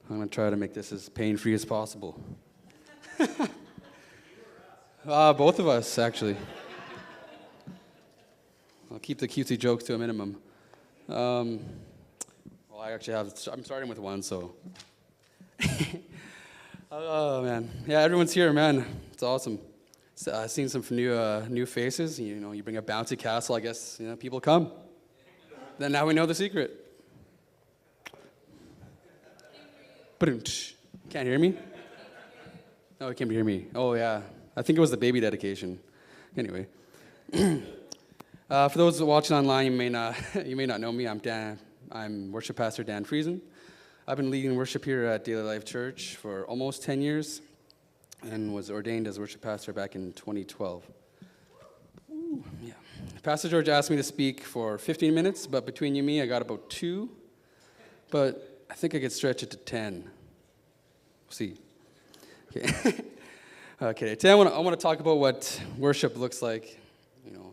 I'm going to try to make this as pain-free as possible. Both of us, actually. I'll keep the cutesy jokes to a minimum. Well, I'm starting with one, so. Oh, man. Yeah, everyone's here, man. It's awesome. I've seen some new faces. You bring a bouncy castle, I guess, people come. Then now we know the secret. Can't hear me? No, it can't hear me. Oh, yeah. I think it was the baby dedication. Anyway. For those watching online, you may not know me. I'm Dan. I'm worship pastor Dan Friesen. I've been leading worship here at Daily Life Church for almost 10 years and was ordained as worship pastor back in 2012. Ooh, yeah. Pastor George asked me to speak for 15 minutes, but between you and me, I got about 2. But I think I could stretch it to 10. We'll see. Okay. Okay. Today I want to talk about what worship looks like.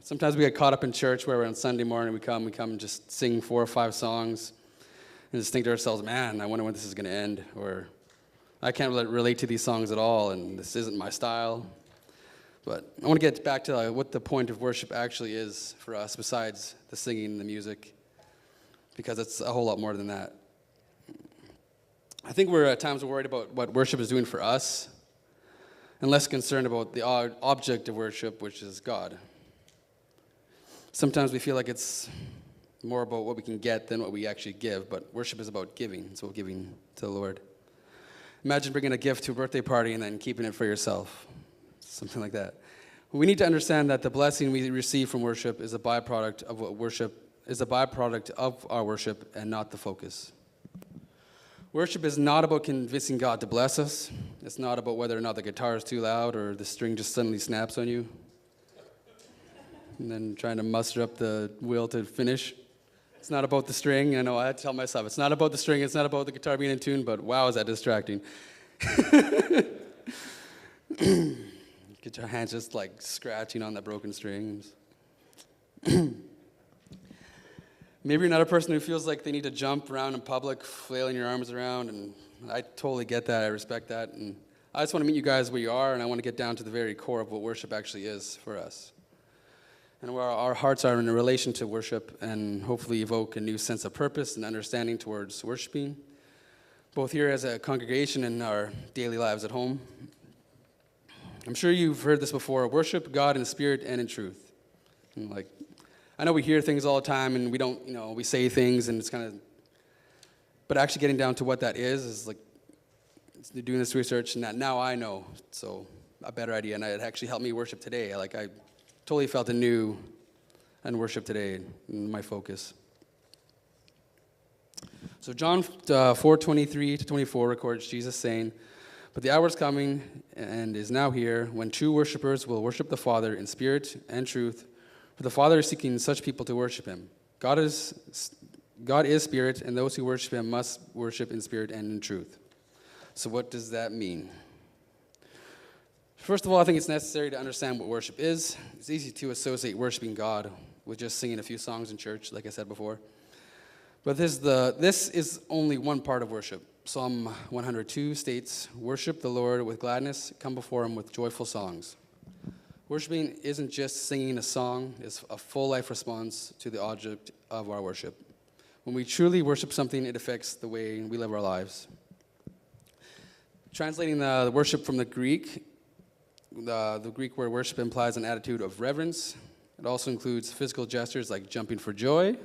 Sometimes we get caught up in church where on Sunday morning we come and just sing 4 or 5 songs and just think to ourselves, man, I wonder when this is going to end, or I can't relate to these songs at all, and this isn't my style. But I want to get back to what the point of worship actually is for us, besides the singing and the music, because it's a whole lot more than that. I think we're at times worried about what worship is doing for us, and less concerned about the object of worship, which is God. Sometimes we feel like it's more about what we can get than what we actually give, but worship is about giving. It's about giving to the Lord. Imagine bringing a gift to a birthday party and then keeping it for yourself. Something like that. We need to understand that the blessing we receive from worship is a byproduct of our worship and not the focus. Worship is not about convincing God to bless us. It's not about whether or not the guitar is too loud or the string just suddenly snaps on you. And then trying to muster up the will to finish. It's not about the string. I know I had to tell myself, it's not about the string, it's not about the guitar being in tune, but wow, is that distracting. Get your hands just scratching on the broken strings. Maybe you're not a person who feels like they need to jump around in public, flailing your arms around, and I totally get that. I respect that. And I just want to meet you guys where you are, and I want to get down to the very core of what worship actually is for us. And where our hearts are in relation to worship, and hopefully evoke a new sense of purpose and understanding towards worshiping, both here as a congregation and our daily lives at home. I'm sure you've heard this before: worship God in spirit and in truth. And I know we hear things all the time, and we don't, we say things, and it's kind of, but actually getting down to what that is doing this research, and that now I know, so a better idea, and it actually helped me worship today. I totally felt anew in worship today, in my focus. So John 4:23-24 records Jesus saying, "But the hour is coming and is now here when true worshipers will worship the Father in spirit and truth, for the Father is seeking such people to worship him. God is spirit, and those who worship him must worship in spirit and in truth." So what does that mean? First of all, I think it's necessary to understand what worship is. It's easy to associate worshiping God with just singing a few songs in church, like I said before. But this is only one part of worship. Psalm 102 states, "Worship the Lord with gladness, come before him with joyful songs." Worshiping isn't just singing a song, it's a full life response to the object of our worship. When we truly worship something, it affects the way we live our lives. Translating the worship from the Greek, the Greek word worship implies an attitude of reverence. It also includes physical gestures like jumping for joy,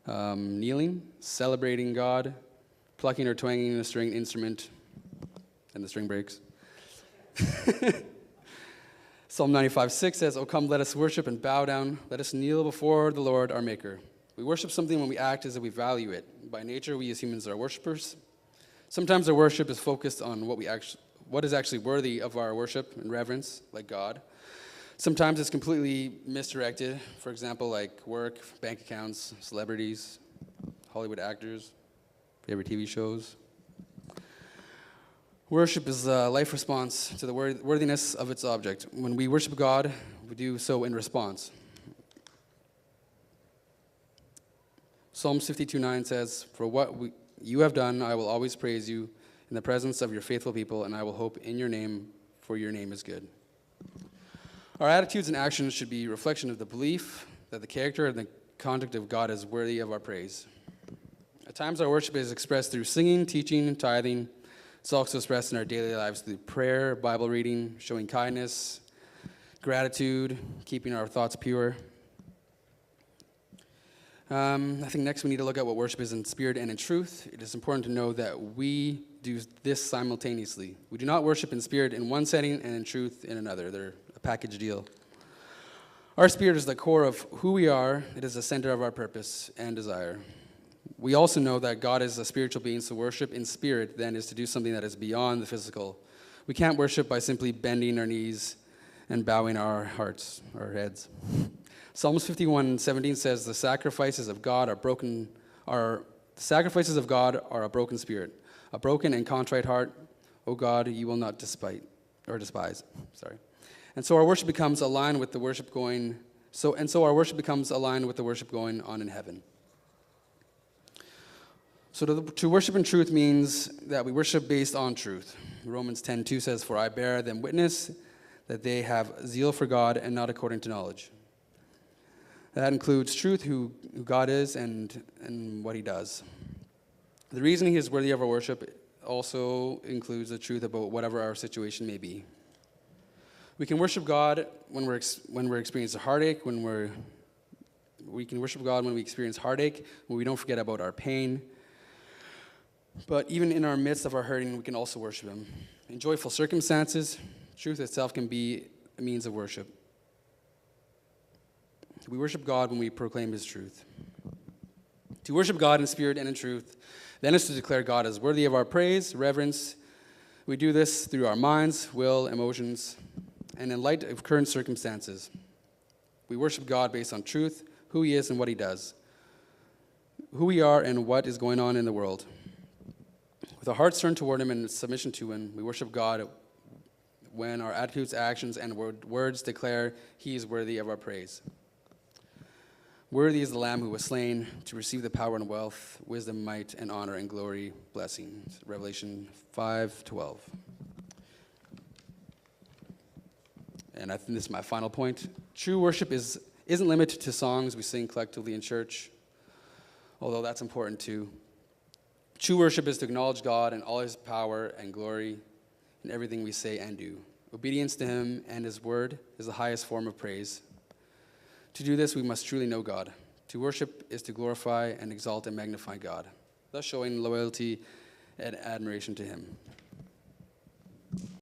kneeling, celebrating God, plucking or twanging a string instrument, and the string breaks. Psalm 95:6 says, "O come, let us worship and bow down. Let us kneel before the Lord our Maker." We worship something when we act as if we value it. By nature, we as humans are worshipers. Sometimes our worship is focused on what is actually worthy of our worship and reverence, like God. Sometimes it's completely misdirected, for example, like work, bank accounts, celebrities, Hollywood actors, favorite TV shows. Worship is a life response to the worthiness of its object. When we worship God, we do so in response. Psalm 52:9 says, "For what you have done, I will always praise you. in the presence of your faithful people, and I will hope in your name, for your name is good. Our attitudes and actions should be a reflection of the belief that the character and the conduct of God is worthy of our praise. At times, our worship is expressed through singing, teaching, tithing. It's also expressed in our daily lives through prayer, Bible reading, showing kindness, gratitude, keeping our thoughts pure. I think next we need to look at what worship is in spirit and in truth. It is important to know that we do this simultaneously. We do not worship in spirit in one setting and in truth in another. They're a package deal. Our spirit is the core of who we are. It is the center of our purpose and desire. We also know that God is a spiritual being, so worship in spirit then is to do something that is beyond the physical. We can't worship by simply bending our knees and bowing our hearts, our heads. Psalms 51:17 says, "The sacrifices of God are a broken spirit, a broken and contrite heart. O God, you will not despise." Sorry. And so our worship becomes aligned with the worship going. Our worship becomes aligned with the worship going on in heaven. So to worship in truth means that we worship based on truth. Romans 10:2 says, "For I bear them witness that they have zeal for God and not according to knowledge." That includes truth, who God is and what he does. The reason he is worthy of our worship also includes the truth about whatever our situation may be. We can worship God when we're experiencing heartache, we can worship God when we experience heartache, when we don't forget about our pain. But even in our midst of our hurting, we can also worship him. In joyful circumstances, truth itself can be a means of worship. We worship God when we proclaim his truth. To worship God in spirit and in truth, then is to declare God as worthy of our praise, reverence. We do this through our minds, will, emotions, and in light of current circumstances. We worship God based on truth, who he is and what he does, who we are and what is going on in the world. With our hearts turned toward him and submission to him, we worship God when our attitudes, actions, and words declare he is worthy of our praise. Worthy is the Lamb who was slain to receive the power and wealth, wisdom, might, and honor, and glory, blessings. Revelation 5:12. And I think this is my final point. True worship isn't limited to songs we sing collectively in church, although that's important too. True worship is to acknowledge God and all his power and glory in everything we say and do. Obedience to him and his word is the highest form of praise. To do this, we must truly know God. To worship is to glorify and exalt and magnify God, thus showing loyalty and admiration to him.